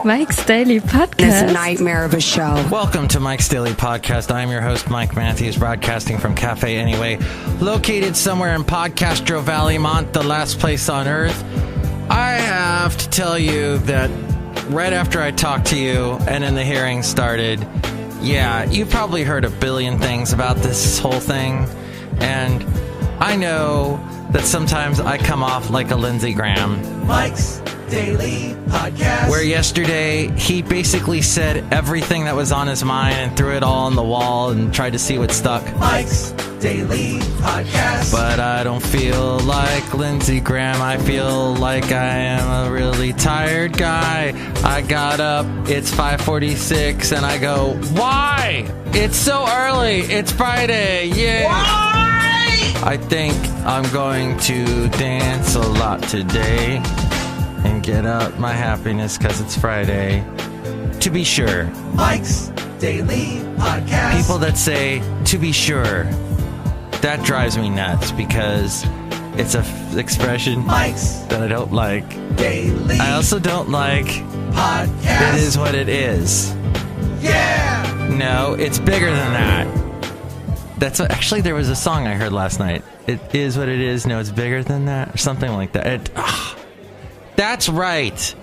Mike's Daily Podcast. It's a nightmare of a show. Welcome to Mike's Daily Podcast. I'm your host, Mike Matthews, broadcasting from Café Anyway, located somewhere in Podcastro Valley, Mont, the last place on earth. I have to tell you that right after I talked to you and then the hearing started, yeah, you probably heard a billion things about this whole thing, and I know that sometimes I come off like a Lindsey Graham. Mike's Daily Podcast. Where yesterday he basically said everything that was on his mind and threw it all on the wall and tried to see what stuck. Mike's Daily Podcast. But I don't feel like Lindsey Graham. I feel like I am a really tired guy. I got up, it's 5:46, and I go, why? It's so early. It's Friday. Yay. Why? I think I'm going to dance a lot today and get out my happiness because it's Friday. To be sure. Mike's Daily Podcast. People that say, to be sure, that drives me nuts because it's a expression Mike's that I don't like. Daily I also don't like Podcast. it is what it is. Yeah! No, it's bigger than that. That's actually, there was a song I heard last night. It is what it is. No, it's bigger than that, or something like that. That's right.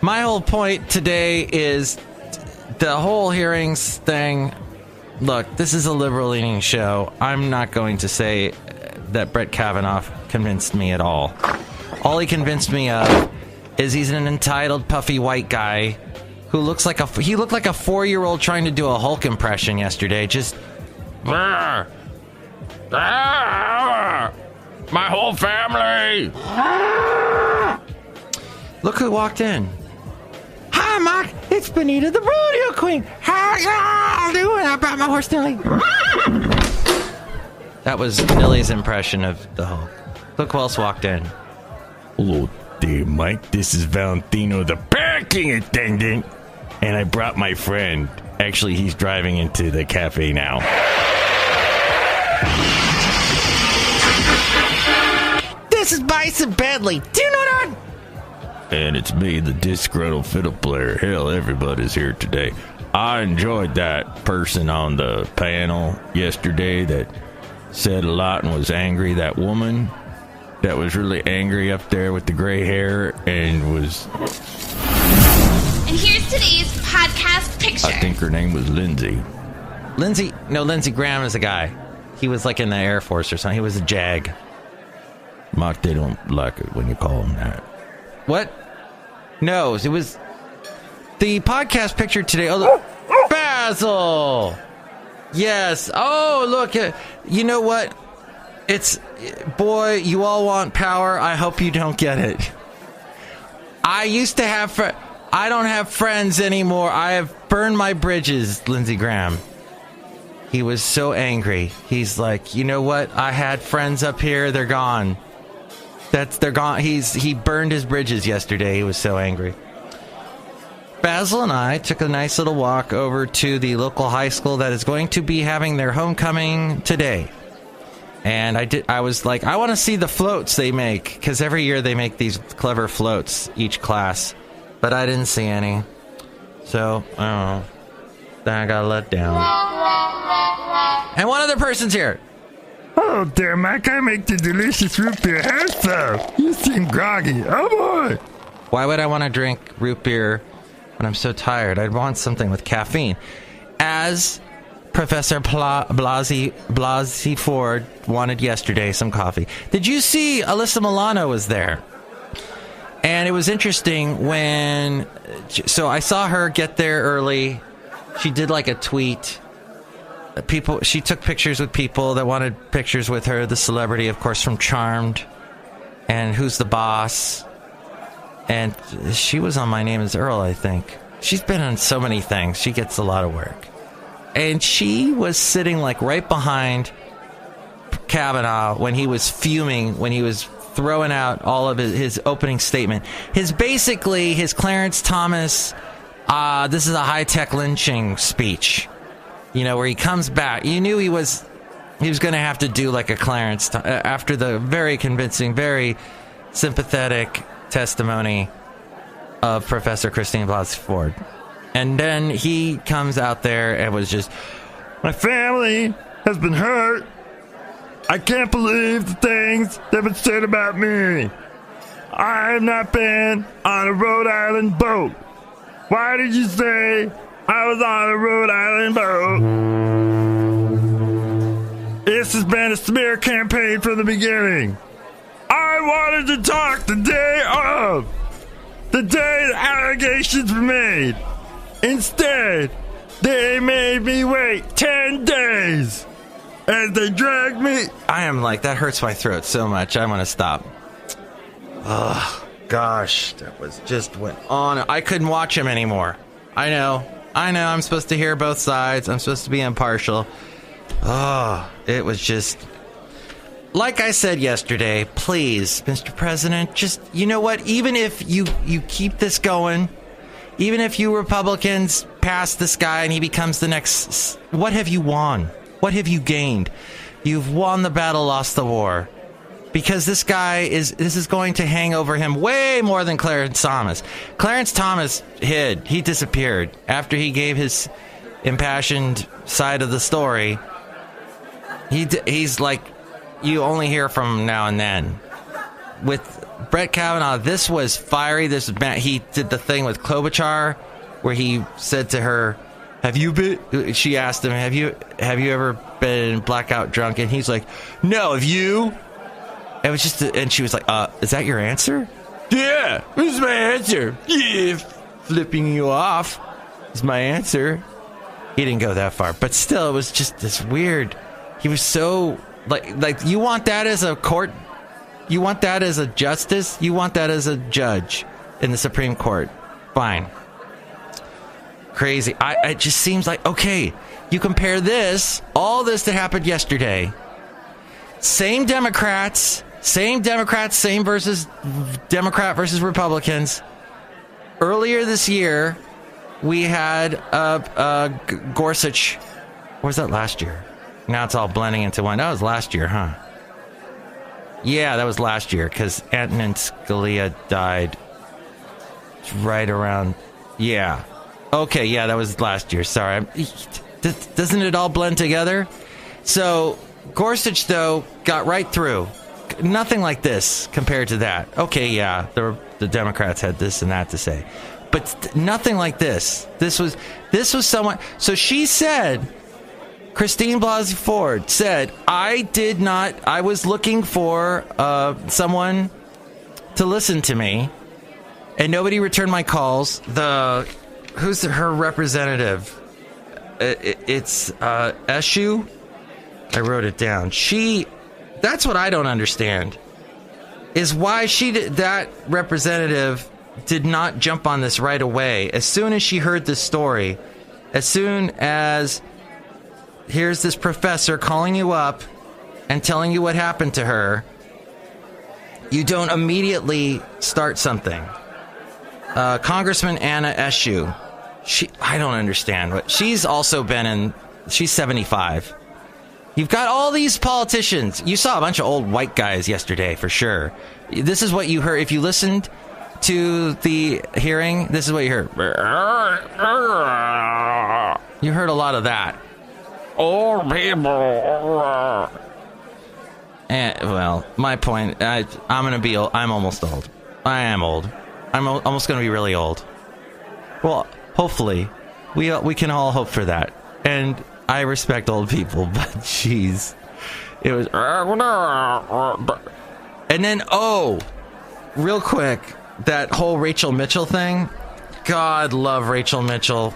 My whole point today is the whole hearings thing. Look, this is a liberal-leaning show. I'm not going to say that Brett Kavanaugh convinced me at all. All he convinced me of is he's an entitled, puffy white guy who looks like he looked like a 4-year-old trying to do a Hulk impression yesterday. Just, my whole family. Look who walked in. Hi, Mike. It's Benita, the rodeo queen. How y'all doing? I brought my horse Nelly. That was Nilly's impression of the Hulk. Look who else walked in. Hello there, Mike. This is Valentino, the parking attendant. And I brought my friend. Actually, he's driving into the cafe now. This is Bison Bentley. Do you know that? And it's me, the Disgruntled Fiddle Player. Hell, everybody's here today. I enjoyed that person on the panel yesterday that said a lot and was angry. That woman that was really angry up there with the gray hair and was... And here's today's podcast picture. I think her name was Lindsay. Lindsey Graham is a guy. He was like in the Air Force or something. He was a JAG. Mike, they don't like it when you call him that. What? No, it was the podcast picture today. Oh, look. Basil! Yes. Oh, look. You know what? It's, boy, you all want power. I hope you don't get it. I used to have I don't have friends anymore. I have burned my bridges, Lindsey Graham. He was so angry. He's like, you know what? I had friends up here. They're gone. They're gone. He burned his bridges yesterday. He was so angry. Basil and I took a nice little walk over to the local high school that is going to be having their homecoming today. And I was like, I want to see the floats they make, because every year they make these clever floats, each class. But I didn't see any. So, I don't know. Then I got let down. And one other person's here. Oh, there, Mike. I make the delicious root beer hair stuff. You seem groggy. Oh, boy. Why would I want to drink root beer when I'm so tired? I'd want something with caffeine. As Professor Blasey Ford wanted yesterday, some coffee. Did you see Alyssa Milano was there? And it was interesting when... So I saw her get there early. She did like a tweet. She took pictures with people that wanted pictures with her. The celebrity, of course, from Charmed. And Who's the Boss? And she was on My Name is Earl, I think. She's been on so many things. She gets a lot of work. And she was sitting like right behind Kavanaugh when he was fuming, when he was throwing out all of his opening statement. His Clarence Thomas, this is a high-tech lynching speech. You know, where he comes back. You knew he was going to have to do like a Clarence after the very convincing, very sympathetic testimony. of Professor Christine Blasey Ford. And then he comes out there and was just, my family has been hurt. I can't believe the things that have been said about me. I have not been on a Rhode Island boat. Why did you say I was on a Rhode Island boat? This has been a smear campaign from the beginning. I wanted to talk the day of. The day the allegations were made. Instead, they made me wait 10 days. As they dragged me. I am like, that hurts my throat so much. I want to stop. Oh, gosh. That was just went on. I couldn't watch him anymore. I know. I'm supposed to hear both sides. I'm supposed to be impartial. Oh, it was just... Like I said yesterday, please, Mr. President, just, you know what? Even if you keep this going, even if you Republicans pass this guy and he becomes the next... What have you won? What have you gained? You've won the battle, lost the war. Because this is going to hang over him way more than Clarence Thomas. Clarence Thomas hid. He disappeared. After he gave his impassioned side of the story, he's like, you only hear from him now and then. With Brett Kavanaugh, this was fiery. He did the thing with Klobuchar, where he said to her, she asked him, have you ever been blackout drunk? And he's like, no, have you? It was just, and she was like, is that your answer? Yeah, this is my answer. Yeah, flipping you off is my answer. He didn't go that far, but still, it was just this weird. He was so, like you want that as a court? You want that as a justice? You want that as a judge in the Supreme Court? Fine. Crazy. It just seems like, okay, you compare all this that happened yesterday. Same Democrats, same versus Democrat versus Republicans. Earlier this year, we had Gorsuch. Or was that last year? Now it's all blending into one. That was last year, huh? Yeah, that was last year, because Antonin Scalia died right around... Yeah. Okay, yeah, that was last year. Sorry. Doesn't it all blend together? So, Gorsuch, though, got right through. Nothing like this compared to that. Okay, yeah, the Democrats had this and that to say. But nothing like this. This was someone... So she said... Christine Blasey Ford said, I was looking for someone to listen to me, and nobody returned my calls. Who's her representative? It's Eshu. I wrote it down. That's what I don't understand, is why that representative did not jump on this right away. As soon as she heard this story, as soon as here's this professor calling you up and telling you what happened to her, you don't immediately start something. Congressman Anna Eshu, I don't understand. She's also she's 75. You've got all these politicians. You saw a bunch of old white guys yesterday, for sure. This is what you heard. If you listened to the hearing, this is what you heard. You heard a lot of that. Old people. Well, my point, I'm almost old. I am old. I'm almost going to be really old. Well, hopefully, we can all hope for that. And I respect old people, but jeez, it was. And then, real quick, that whole Rachel Mitchell thing. God love Rachel Mitchell.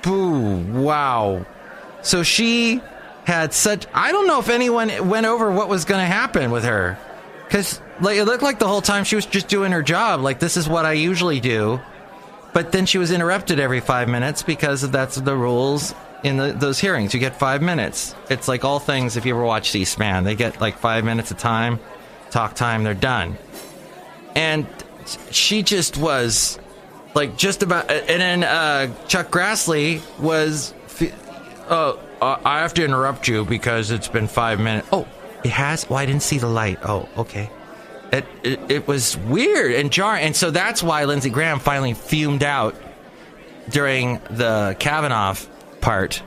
Boo! Wow. So she had such... I don't know if anyone went over what was going to happen with her. Because it looked like the whole time she was just doing her job. Like, this is what I usually do. But then she was interrupted every 5 minutes because that's the rules in those hearings. You get 5 minutes. It's like all things, if you ever watch C-SPAN. They get like 5 minutes of time, talk time, they're done. And she just was like just about... And then Chuck Grassley was... I have to interrupt you because it's been 5 minutes. Oh, it has? Oh, I didn't see the light. Oh, okay. It was weird and jarring. And so that's why Lindsey Graham finally fumed out during the Kavanaugh part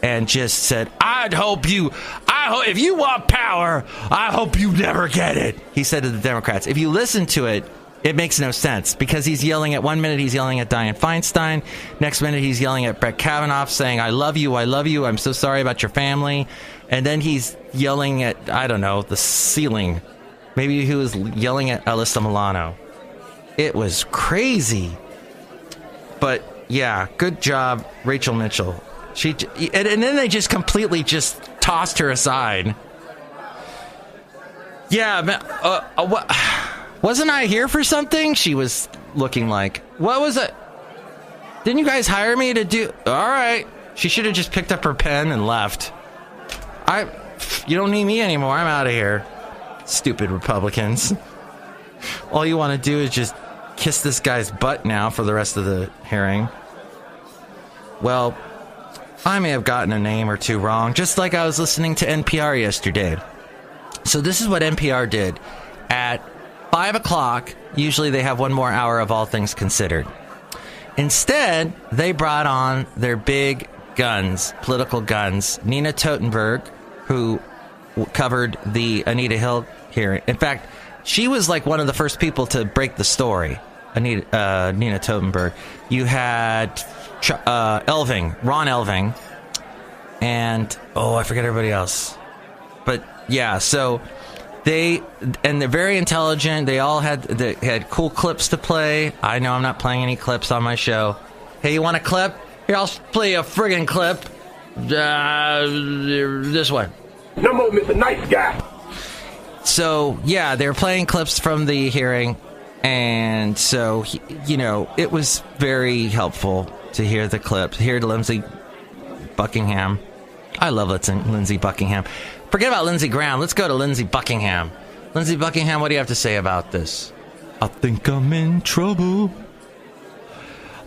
and just said, if you want power, I hope you never get it. He said to the Democrats. If you listen to it, it makes no sense because he's yelling at one minute, he's yelling at Dianne Feinstein. Next minute, he's yelling at Brett Kavanaugh saying, I love you. I'm so sorry about your family. And then he's yelling at, I don't know, the ceiling. Maybe he was yelling at Alyssa Milano. It was crazy. But yeah, good job, Rachel Mitchell. And then they just completely just tossed her aside. Yeah, what? Wasn't I here for something? She was looking like. What was it? Didn't you guys hire me to do? All right. She should have just picked up her pen and left. You don't need me anymore. I'm out of here. Stupid Republicans. All you want to do is just kiss this guy's butt now for the rest of the hearing. Well, I may have gotten a name or two wrong, just like I was listening to NPR yesterday. So this is what NPR did. At 5 o'clock, usually they have one more hour of All Things Considered. Instead, they brought on their big guns, political guns. Nina Totenberg, who covered the Anita Hill hearing. In fact, she was like one of the first people to break the story. Nina Totenberg. You had Ron Elving, and I forget everybody else. But yeah, so they're very intelligent. They had cool clips to play. I know I'm not playing any clips on my show. Hey, you want a clip? Here, I'll play a friggin' clip. This one. No more Mr. Nice Guy. So, yeah, they were playing clips from the hearing, and so, it was very helpful to hear the clips, hear Lindsey Buckingham. I love Lindsey Buckingham. Forget about Lindsey Graham. Let's go to Lindsey Buckingham. Lindsey Buckingham, what do you have to say about this? I think I'm in trouble.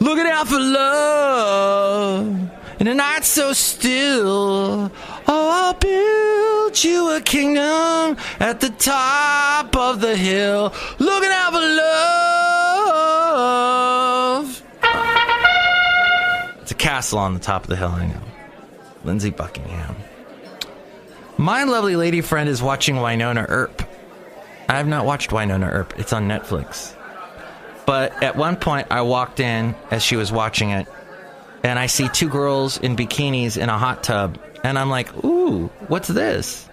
Looking out for love in a night so still. Oh, I'll build you a kingdom at the top of the hill. Looking out for love. It's a castle on the top of the hill, I know. Lindsey Buckingham. My lovely lady friend is watching Wynonna Earp. I have not watched Wynonna Earp. It's on Netflix. But at one point, I walked in as she was watching it, and I see two girls in bikinis in a hot tub, and I'm like, ooh, what's this?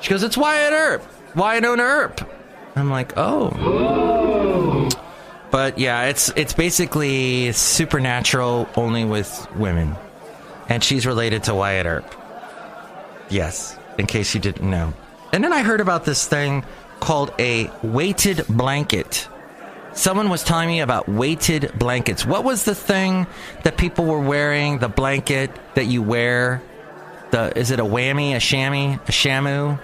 She goes, it's Wynonna Earp. I'm like, oh. But yeah, it's basically Supernatural, only with women. And she's related to Wyatt Earp. Yes, in case you didn't know. And then I heard about this thing called a weighted blanket. Someone was telling me about weighted blankets. What was the thing that people were wearing? The blanket that you wear? Is it a whammy, a chamois, a shamu?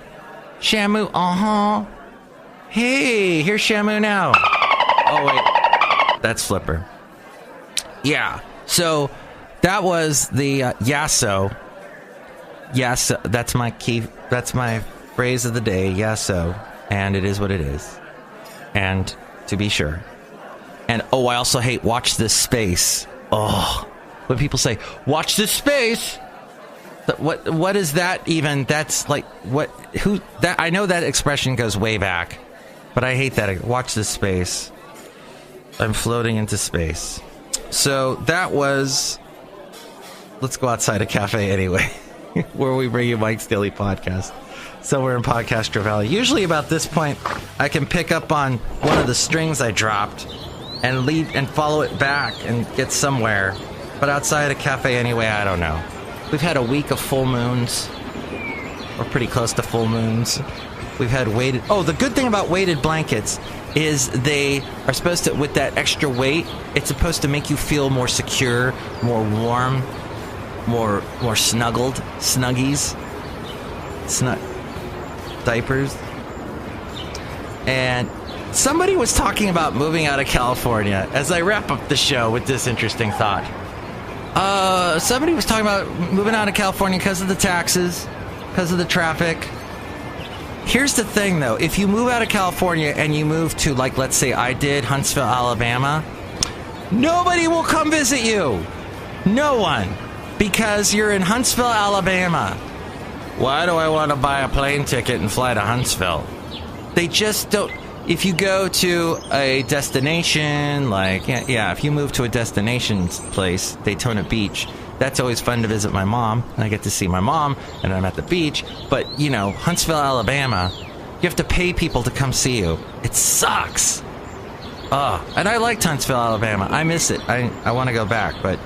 Shamu, Hey, here's Shamu now. Oh, wait. That's Flipper. Yeah, so that was the Yasso. Yasso, that's my phrase of the day, Yasso. And it is what it is. And to be sure. And I also hate watch this space. Oh, when people say watch this space, what is that even? That's like I know that expression goes way back, but I hate that. Watch this space. I'm floating into space. So that was Let's Go Outside a Café Anyway, where we bring you Mike's Daily Podcast. Somewhere in Podcaster Valley. Usually about this point, I can pick up on one of the strings I dropped and lead and follow it back and get somewhere. But outside a Café Anyway, I don't know. We've had a week of full moons. We're pretty close to full moons. We've had weighted... Oh, the good thing about weighted blankets is they are supposed to, with that extra weight, it's supposed to make you feel more secure, more warm, more snuggled, snuggies. Diapers. And somebody was talking about moving out of California as I wrap up the show with this interesting thought. Somebody was talking about moving out of California because of the taxes, because of the traffic. Here's the thing, though. If you move out of California and you move to, like, let's say I did, Huntsville, Alabama, nobody will come visit you. No one. Because you're in Huntsville, Alabama. Why do I want to buy a plane ticket and fly to Huntsville? They just don't. If you go to a destination, like, yeah, if you move to a destination place, Daytona Beach, that's always fun to visit my mom. And I get to see my mom, and I'm at the beach. But, you know, Huntsville, Alabama, you have to pay people to come see you. It sucks. Oh, and I liked Huntsville, Alabama. I miss it. I want to go back, but...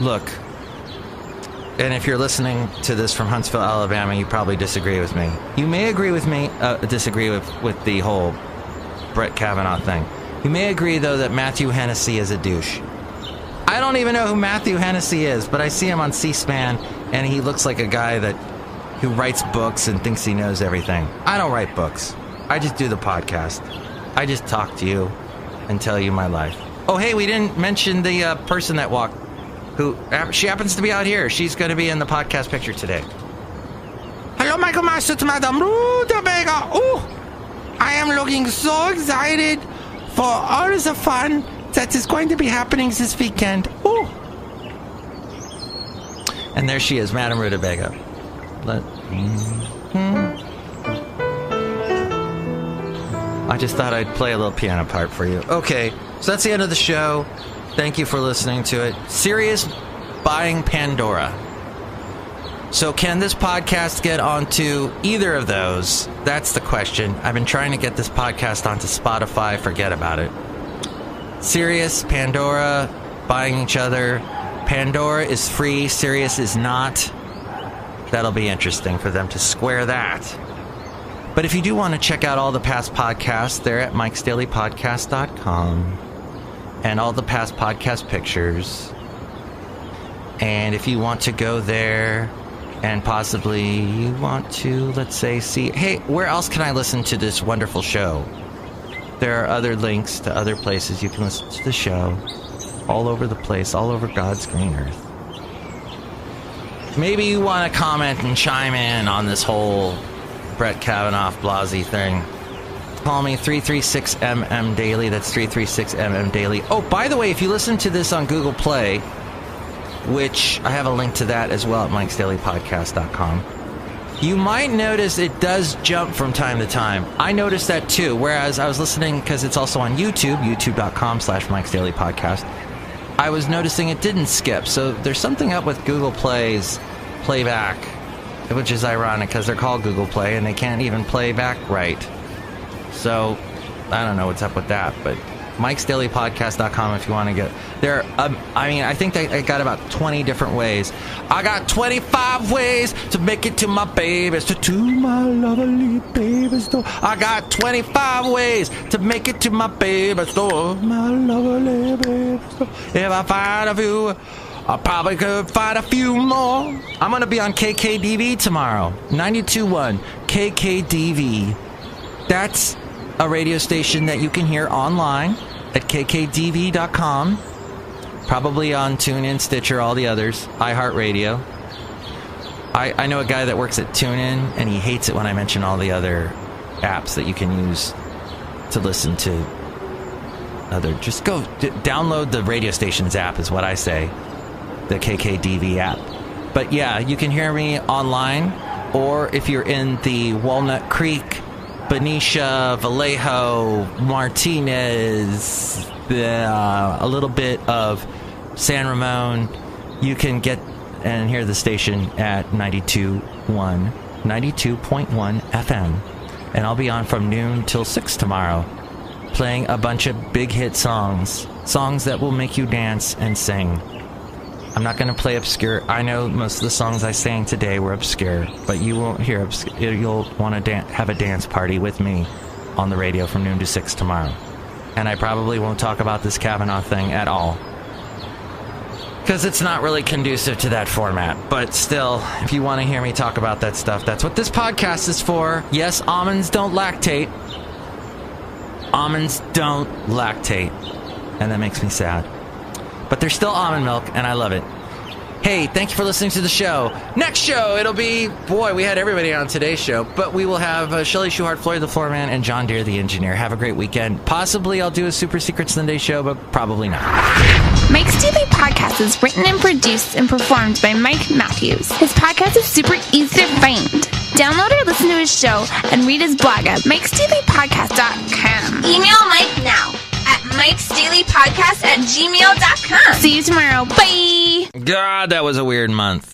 Look, and if you're listening to this from Huntsville, Alabama, you probably disagree with me. You may agree with me, disagree with the whole Brett Kavanaugh thing. You may agree, though, that Matthew Hennessy is a douche. I don't even know who Matthew Hennessy is, but I see him on C-SPAN, and he looks like a guy who writes books and thinks he knows everything. I don't write books. I just do the podcast. I just talk to you and tell you my life. Oh, hey, we didn't mention the person that walked. She happens to be out here. She's going to be in the podcast picture today. Hello, Michael Master to Madame Rootabega. Oh, I am looking so excited for all of the fun that is going to be happening this weekend. Oh. And there she is, Madame Rootabega. I just thought I'd play a little piano part for you. Okay, so that's the end of the show. Thank you for listening to it. Sirius buying Pandora. So can this podcast get onto either of those? That's the question. I've been trying to get this podcast onto Spotify. Forget about it. Sirius, Pandora, buying each other. Pandora is free. Sirius is not. That'll be interesting for them to square that. But if you do want to check out all the past podcasts, they're at mikesdailypodcast.com. And all the past podcast pictures. And if you want to go there and possibly you want to, let's say, see, hey, where else can I listen to this wonderful show? There are other links to other places you can listen to the show. All over the place, all over God's green earth. Maybe you want to comment and chime in on this whole Brett Kavanaugh Blasey thing. Call me 336MM Daily. That's 336MM Daily. Oh, by the way, if you listen to this on Google Play, which I have a link to that as well at mikesdailypodcast.com, you might notice it does jump from time to time. I noticed that too, whereas I was listening, because it's also on YouTube, youtube.com/mikesdailypodcast, I was noticing it didn't skip. So there's something up with Google Play's playback, which is ironic because they're called Google Play and they can't even play back right. So, I don't know what's up with that, but mikesdailypodcast.com if you want to get there. I think I got about 20 different ways. I got 25 ways to make it to my babies, to my lovely babies door. I got 25 ways to make it to my babies door, my lovely babies door. If I find a few, I probably could find a few more. I'm going to be on KKDV tomorrow, 92.1 KKDV. That's a radio station that you can hear online at kkdv.com. Probably on TuneIn, Stitcher, all the others. iHeartRadio. I know a guy that works at TuneIn, and he hates it when I mention all the other apps that you can use to listen to. Just go download the radio station's app is what I say. The KKDV app. But yeah, you can hear me online, or if you're in the Walnut Creek, Benicia, Vallejo, Martinez, a little bit of San Ramon, you can get and hear the station at 92.1 FM. And I'll be on from noon till 6 tomorrow, playing a bunch of big hit songs that will make you dance and sing. I'm not going to play obscure. I know most of the songs I sang today were obscure, but you won't hear obscure. You'll want to have a dance party with me on the radio from noon to 6 tomorrow. And I probably won't talk about this Kavanaugh thing at all, because it's not really conducive to that format. But still, if you want to hear me talk about that stuff, that's what this podcast is for. Yes, almonds don't lactate. Almonds don't lactate. And that makes me sad. But there's still almond milk, and I love it. Hey, thank you for listening to the show. Next show, it'll be, boy, we had everybody on today's show, but we will have Chely Shoehart, Floyd the Floorman, and John Deere the engineer. Have a great weekend. Possibly I'll do a Super Secret Sunday show, but probably not. Mike's Daily Podcast is written and produced and performed by Mike Matthews. His podcast is super easy to find. Download or listen to his show and read his blog at mikesdailypodcast.com. Email Mike now at mikesdailypodcast@gmail.com. See you tomorrow. Bye! God, that was a weird month.